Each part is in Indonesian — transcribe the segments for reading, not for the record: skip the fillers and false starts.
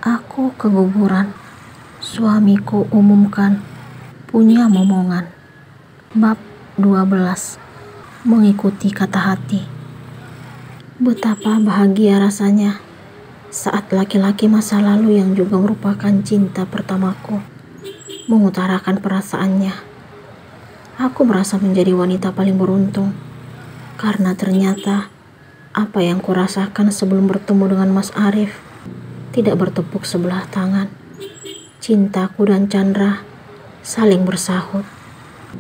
Aku keguguran. Suamiku umumkan punya momongan. Bab 12. Mengikuti kata hati. Betapa bahagia rasanya saat laki-laki masa lalu yang juga merupakan cinta pertamaku mengutarakan perasaannya. Aku merasa menjadi wanita paling beruntung karena ternyata apa yang kurasakan sebelum bertemu dengan Mas Arif tidak bertepuk sebelah tangan. Cintaku dan Chandra saling bersahut,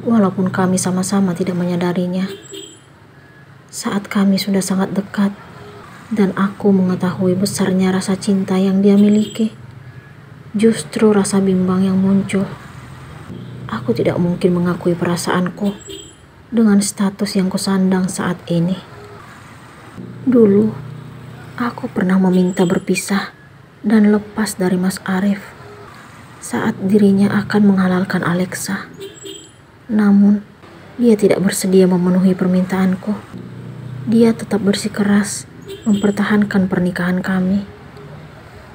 walaupun kami sama-sama tidak menyadarinya. Saat kami sudah sangat dekat, dan aku mengetahui besarnya rasa cinta yang dia miliki, justru rasa bimbang yang muncul. Aku tidak mungkin mengakui perasaanku dengan status yang kusandang saat ini. Dulu, aku pernah meminta berpisah dan lepas dari Mas Arif saat dirinya akan menghalalkan Alexa. Namun, dia tidak bersedia memenuhi permintaanku. Dia tetap bersikeras mempertahankan pernikahan kami.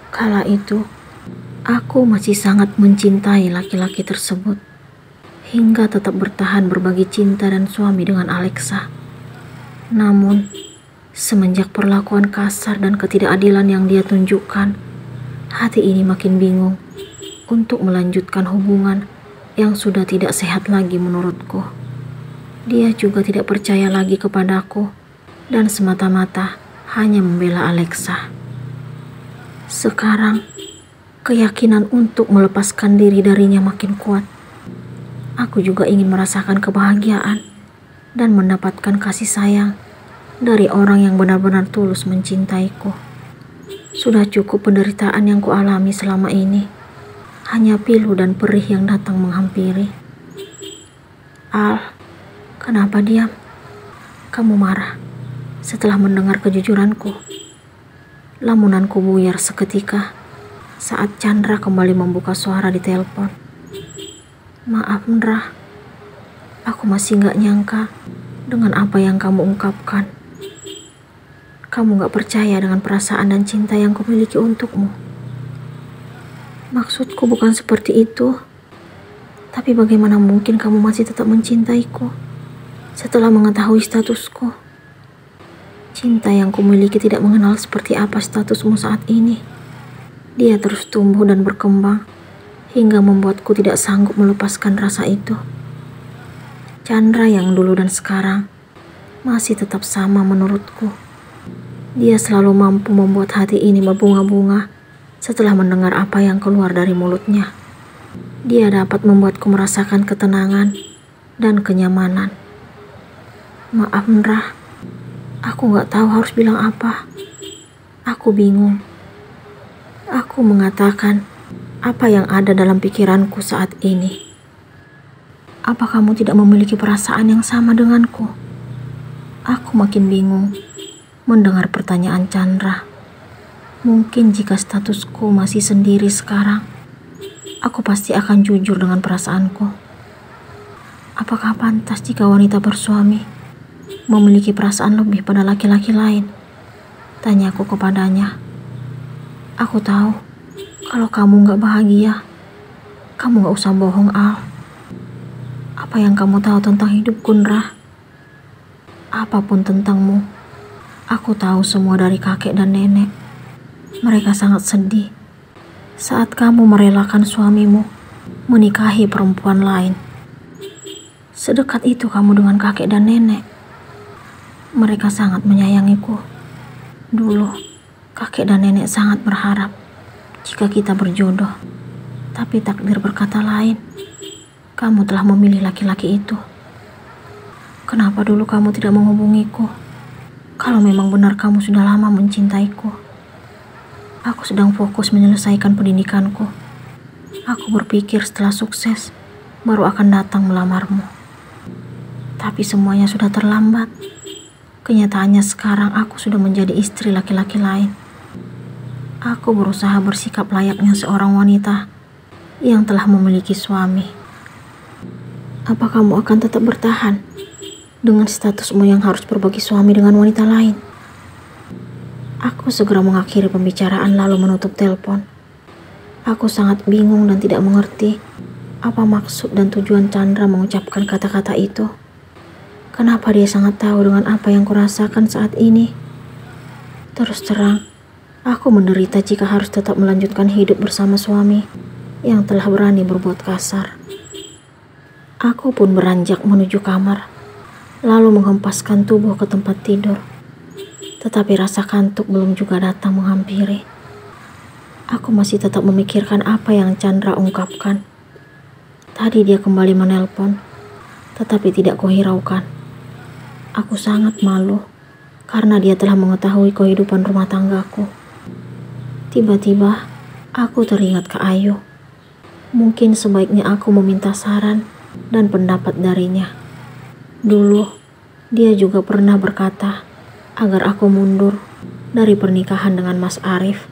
Kala itu, aku masih sangat mencintai laki-laki tersebut, hingga tetap bertahan berbagi cinta dan suami dengan Alexa. Namun, semenjak perlakuan kasar dan ketidakadilan yang dia tunjukkan, hati ini makin bingung untuk melanjutkan hubungan yang sudah tidak sehat lagi menurutku. Dia juga tidak percaya lagi kepadaku dan semata-mata hanya membela Alexa. Sekarang, keyakinan untuk melepaskan diri darinya makin kuat. Aku juga ingin merasakan kebahagiaan dan mendapatkan kasih sayang dari orang yang benar-benar tulus mencintaiku. Sudah cukup penderitaan yang kualami selama ini. Hanya pilu dan perih yang datang menghampiri. Al, kenapa diam? Kamu marah setelah mendengar kejujuranku. Lamunanku buyar seketika saat Chandra kembali membuka suara di telepon. Maaf, Ndra. Aku masih gak nyangka dengan apa yang kamu ungkapkan. Kamu gak percaya dengan perasaan dan cinta yang kumiliki untukmu. Maksudku bukan seperti itu. Tapi bagaimana mungkin kamu masih tetap mencintaiku setelah mengetahui statusku? Cinta yang kumiliki tidak mengenal seperti apa statusmu saat ini. Dia terus tumbuh dan berkembang hingga membuatku tidak sanggup melepaskan rasa itu. Chandra yang dulu dan sekarang masih tetap sama menurutku. Dia selalu mampu membuat hati ini berbunga-bunga setelah mendengar apa yang keluar dari mulutnya. Dia dapat membuatku merasakan ketenangan dan kenyamanan. Maaf, Ndra. Aku gak tahu harus bilang apa. Aku bingung. Aku mengatakan apa yang ada dalam pikiranku saat ini. Apa kamu tidak memiliki perasaan yang sama denganku? Aku makin bingung mendengar pertanyaan Chandra. Mungkin jika statusku masih sendiri sekarang, aku pasti akan jujur dengan perasaanku. Apakah pantas jika wanita bersuami memiliki perasaan lebih pada laki-laki lain? Tanyaku kepadanya. Aku tahu kalau kamu gak bahagia, kamu gak usah bohong, Al. Apa yang kamu tahu tentang hidupku, Ndra? Apapun tentangmu, aku tahu semua dari kakek dan nenek. Mereka sangat sedih saat kamu merelakan suamimu menikahi perempuan lain. Sedekat itu kamu dengan kakek dan nenek. Mereka sangat menyayangiku. Dulu, kakek dan nenek sangat berharap jika kita berjodoh. Tapi takdir berkata lain. Kamu telah memilih laki-laki itu. Kenapa dulu kamu tidak menghubungiku? Kalau memang benar kamu sudah lama mencintaiku. Aku sedang fokus menyelesaikan pendidikanku. Aku berpikir setelah sukses, baru akan datang melamarmu. Tapi semuanya sudah terlambat. Kenyataannya sekarang aku sudah menjadi istri laki-laki lain. Aku berusaha bersikap layaknya seorang wanita yang telah memiliki suami. Apa kamu akan tetap bertahan dengan statusmu yang harus berbagi suami dengan wanita lain? Aku segera mengakhiri pembicaraan lalu menutup telepon. Aku sangat bingung dan tidak mengerti apa maksud dan tujuan Chandra mengucapkan kata-kata itu. Kenapa dia sangat tahu dengan apa yang kurasakan saat ini? Terus terang, aku menderita jika harus tetap melanjutkan hidup bersama suami yang telah berani berbuat kasar. Aku pun beranjak menuju kamar, lalu menghempaskan tubuh ke tempat tidur. Tetapi rasa kantuk belum juga datang menghampiri. Aku masih tetap memikirkan apa yang Chandra ungkapkan. Tadi dia kembali menelpon, tetapi tidak kuhiraukan. Aku sangat malu karena dia telah mengetahui kehidupan rumah tanggaku. Tiba-tiba, aku teringat Kak Ayu. Mungkin sebaiknya aku meminta saran dan pendapat darinya. Dulu, dia juga pernah berkata agar aku mundur dari pernikahan dengan Mas Arif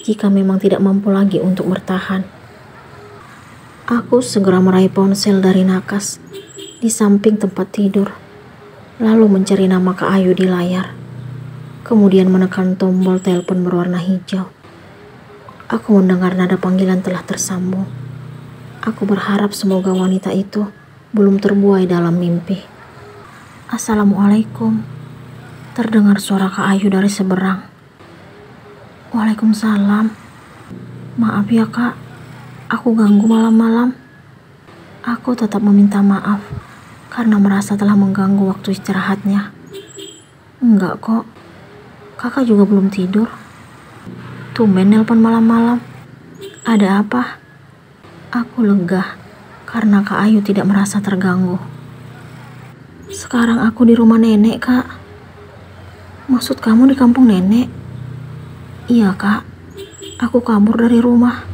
jika memang tidak mampu lagi untuk bertahan. Aku segera meraih ponsel dari nakas di samping tempat tidur, lalu mencari nama Kak Ayu di layar. Kemudian menekan tombol telepon berwarna hijau. Aku mendengar nada panggilan telah tersambung. Aku berharap semoga wanita itu belum terbuai dalam mimpi. Assalamualaikum. Terdengar suara Kak Ayu dari seberang. Waalaikumsalam. Maaf ya Kak, aku ganggu malam-malam. Aku tetap meminta maaf karena merasa telah mengganggu waktu istirahatnya. Enggak kok, kakak juga belum tidur. Tumben nelpon malam-malam. Ada apa? Aku lega karena Kak Ayu tidak merasa terganggu. Sekarang aku di rumah nenek, Kak. Maksud kamu di kampung nenek? Iya, Kak. Aku kabur dari rumah.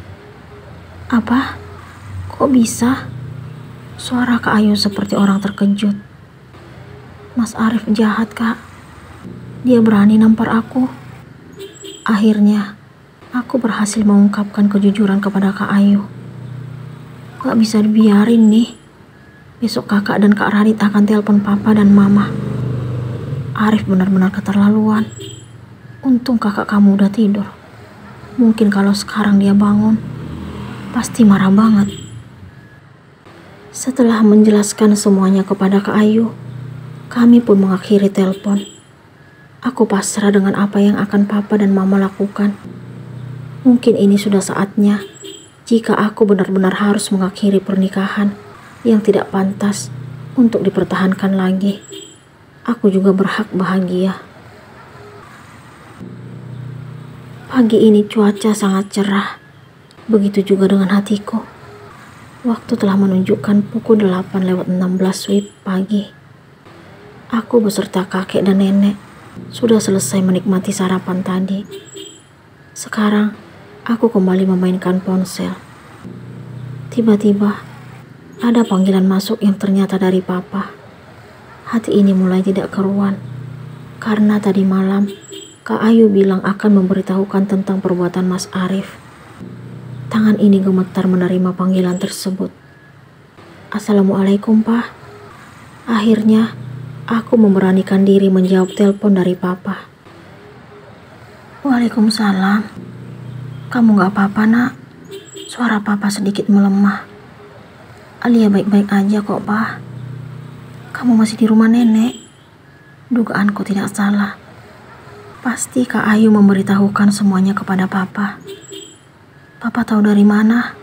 Apa? Kok bisa? Suara Kak Ayu seperti orang terkejut. Mas Arif jahat, Kak. Dia berani nampar aku. Akhirnya, aku berhasil mengungkapkan kejujuran kepada Kak Ayu. Gak bisa dibiarin nih. Besok kakak dan Kak Radit akan telepon papa dan mama. Arif benar-benar keterlaluan. Untung kakak kamu udah tidur. Mungkin kalau sekarang dia bangun, pasti marah banget. Setelah menjelaskan semuanya kepada Kak Ayu, kami pun mengakhiri telepon. Aku pasrah dengan apa yang akan papa dan mama lakukan. Mungkin ini sudah saatnya jika aku benar-benar harus mengakhiri pernikahan yang tidak pantas untuk dipertahankan lagi. Aku juga berhak bahagia. Pagi ini cuaca sangat cerah. Begitu juga dengan hatiku. Waktu telah menunjukkan pukul 8:16 WIB pagi. Aku beserta kakek dan nenek sudah selesai menikmati sarapan tadi. Sekarang, aku kembali memainkan ponsel. Tiba-tiba, ada panggilan masuk yang ternyata dari papa. Hati ini mulai tidak keruan. Karena tadi malam, Kak Ayu bilang akan memberitahukan tentang perbuatan Mas Arif. Tangan ini gemetar menerima panggilan tersebut. Assalamualaikum, Pak. Akhirnya, aku memberanikan diri menjawab telepon dari papa. Waalaikumsalam. Kamu gak apa-apa, Nak? Suara papa sedikit melemah. Alia baik-baik aja kok, Pak. Kamu masih di rumah nenek? Dugaanku tidak salah. Pasti Kak Ayu memberitahukan semuanya kepada papa. Papa tahu dari mana?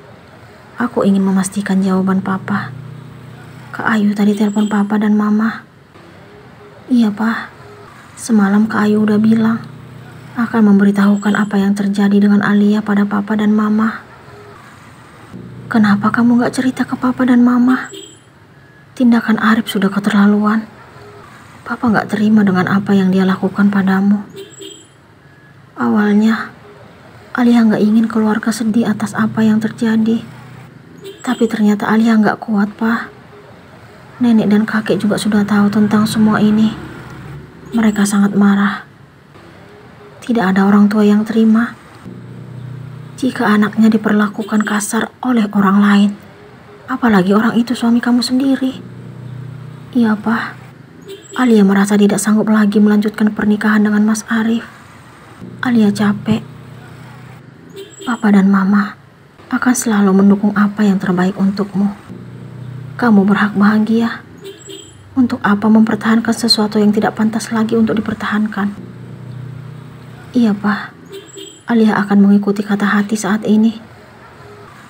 Aku ingin memastikan jawaban papa. Kak Ayu tadi telepon papa dan mama. Iya, Pak. Semalam Kak Ayu udah bilang akan memberitahukan apa yang terjadi dengan Alia pada papa dan mama. Kenapa kamu gak cerita ke papa dan mama? Tindakan Arif sudah keterlaluan. Papa gak terima dengan apa yang dia lakukan padamu. Awalnya, Alia gak ingin keluarga sedih atas apa yang terjadi. Tapi ternyata Alia gak kuat, Pak. Nenek dan kakek juga sudah tahu tentang semua ini. Mereka sangat marah. Tidak ada orang tua yang terima jika anaknya diperlakukan kasar oleh orang lain. Apalagi orang itu suami kamu sendiri. Iya, Pak. Alia merasa tidak sanggup lagi melanjutkan pernikahan dengan Mas Arif. Alia capek. Papa dan Mama, akan selalu mendukung apa yang terbaik untukmu. Kamu berhak bahagia. Untuk apa mempertahankan sesuatu yang tidak pantas lagi untuk dipertahankan? Iya, Pak. Alia akan mengikuti kata hati saat ini.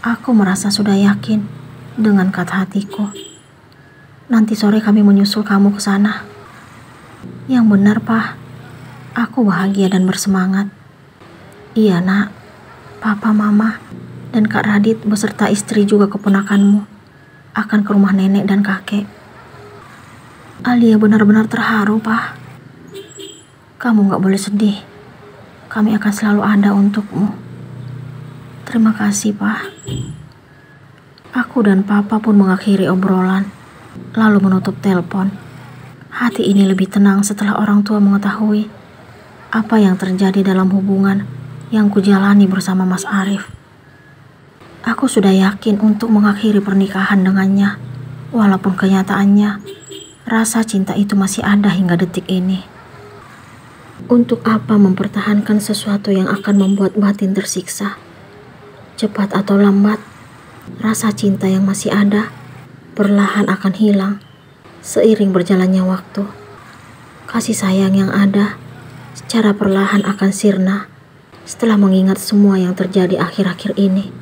Aku merasa sudah yakin dengan kata hatiku. Nanti sore kami menyusul kamu ke sana. Yang benar, Pak. Aku bahagia dan bersemangat. Iya, Nak. Papa, Mama, dan Kak Radit beserta istri juga keponakanmu akan ke rumah nenek dan kakek. Alia benar-benar terharu, Pak. Kamu gak boleh sedih. Kami akan selalu ada untukmu. Terima kasih, Pak. Aku dan Papa pun mengakhiri obrolan, lalu menutup telepon. Hati ini lebih tenang setelah orang tua mengetahui apa yang terjadi dalam hubungan yang kujalani bersama Mas Arif. Aku sudah yakin untuk mengakhiri pernikahan dengannya, walaupun kenyataannya rasa cinta itu masih ada hingga detik ini. Untuk apa mempertahankan sesuatu yang akan membuat batin tersiksa? Cepat atau lambat, rasa cinta yang masih ada perlahan akan hilang seiring berjalannya waktu. Kasih sayang yang ada secara perlahan akan sirna setelah mengingat semua yang terjadi akhir-akhir ini.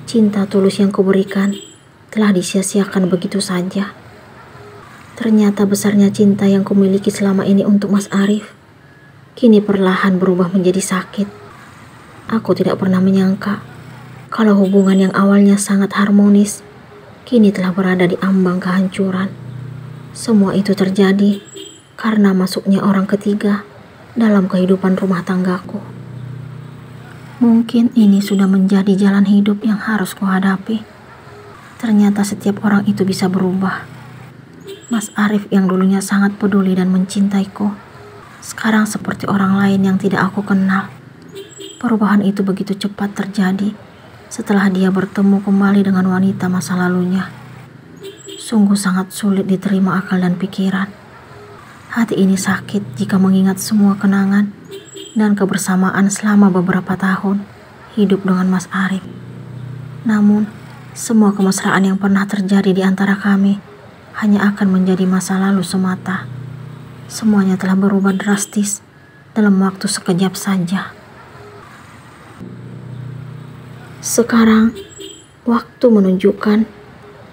Cinta tulus yang kuberikan telah disia-siakan begitu saja. Ternyata besarnya cinta yang kumiliki selama ini untuk Mas Arif kini perlahan berubah menjadi sakit. Aku tidak pernah menyangka kalau hubungan yang awalnya sangat harmonis kini telah berada di ambang kehancuran. Semua itu terjadi karena masuknya orang ketiga dalam kehidupan rumah tanggaku. Mungkin ini sudah menjadi jalan hidup yang harus kuhadapi. Ternyata setiap orang itu bisa berubah. Mas Arif yang dulunya sangat peduli dan mencintaiku, sekarang seperti orang lain yang tidak aku kenal. Perubahan itu begitu cepat terjadi setelah dia bertemu kembali dengan wanita masa lalunya. Sungguh sangat sulit diterima akal dan pikiran. Hati ini sakit jika mengingat semua kenangan dan kebersamaan selama beberapa tahun hidup dengan Mas Arif. Namun, semua kemesraan yang pernah terjadi di antara kami hanya akan menjadi masa lalu semata. Semuanya telah berubah drastis dalam waktu sekejap saja. Sekarang, waktu menunjukkan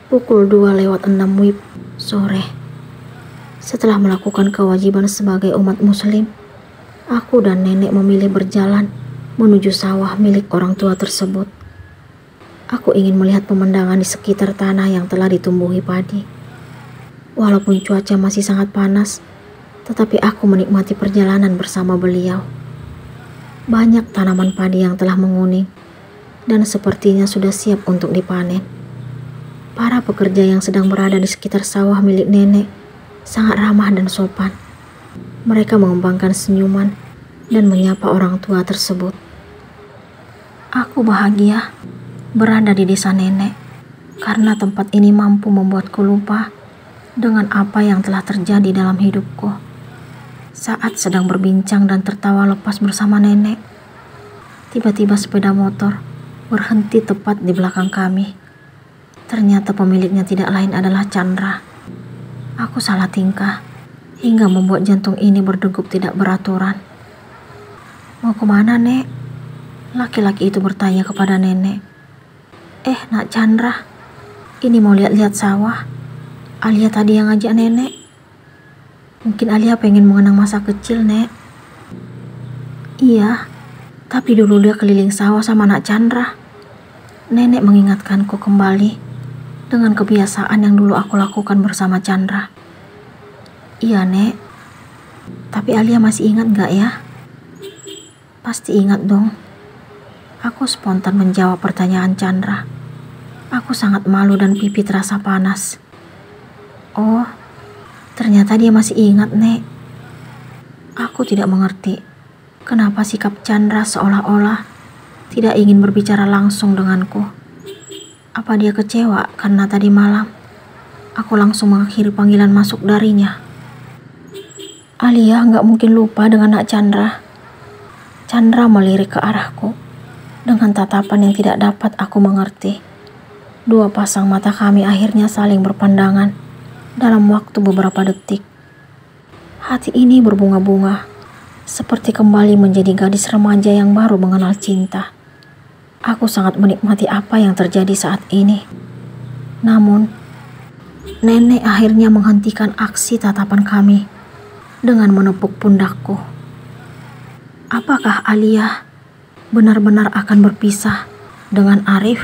pukul 2:06 WIB sore. Setelah melakukan kewajiban sebagai umat muslim, aku dan nenek memilih berjalan menuju sawah milik orang tua tersebut. Aku ingin melihat pemandangan di sekitar tanah yang telah ditumbuhi padi. Walaupun cuaca masih sangat panas, tetapi aku menikmati perjalanan bersama beliau. Banyak tanaman padi yang telah menguning dan sepertinya sudah siap untuk dipanen. Para pekerja yang sedang berada di sekitar sawah milik nenek sangat ramah dan sopan. Mereka mengembangkan senyuman dan menyapa orang tua tersebut. Aku bahagia berada di desa nenek karena tempat ini mampu membuatku lupa dengan apa yang telah terjadi dalam hidupku. Saat sedang berbincang dan tertawa lepas bersama nenek, tiba-tiba sepeda motor berhenti tepat di belakang kami. Ternyata pemiliknya tidak lain adalah Chandra. Aku salah tingkah hingga membuat jantung ini berdegup tidak beraturan. Mau kemana, Nek? Laki-laki itu bertanya kepada nenek. Nak Chandra, ini mau lihat-lihat sawah. Alia tadi yang ngajak nenek. Mungkin Alia pengen mengenang masa kecil, Nek. Iya, tapi dulu dia keliling sawah sama Nak Chandra. Nenek mengingatkanku kembali dengan kebiasaan yang dulu aku lakukan bersama Chandra. Iya, Nek. Tapi Alia masih ingat gak ya? Pasti ingat dong. Aku spontan menjawab pertanyaan Chandra. Aku sangat malu dan pipi terasa panas. Oh, ternyata dia masih ingat, Nek. Aku tidak mengerti kenapa sikap Chandra seolah-olah tidak ingin berbicara langsung denganku. Apa dia kecewa karena tadi malam aku langsung mengakhiri panggilan masuk darinya? Alia gak mungkin lupa dengan Nak Chandra. Chandra melirik ke arahku. Dengan tatapan yang tidak dapat aku mengerti, dua pasang mata kami akhirnya saling berpandangan dalam waktu beberapa detik. Hati ini berbunga-bunga, seperti kembali menjadi gadis remaja yang baru mengenal cinta. Aku sangat menikmati apa yang terjadi saat ini. Namun, nenek akhirnya menghentikan aksi tatapan kami dengan menepuk pundakku. Apakah Alia benar-benar akan berpisah dengan Arif?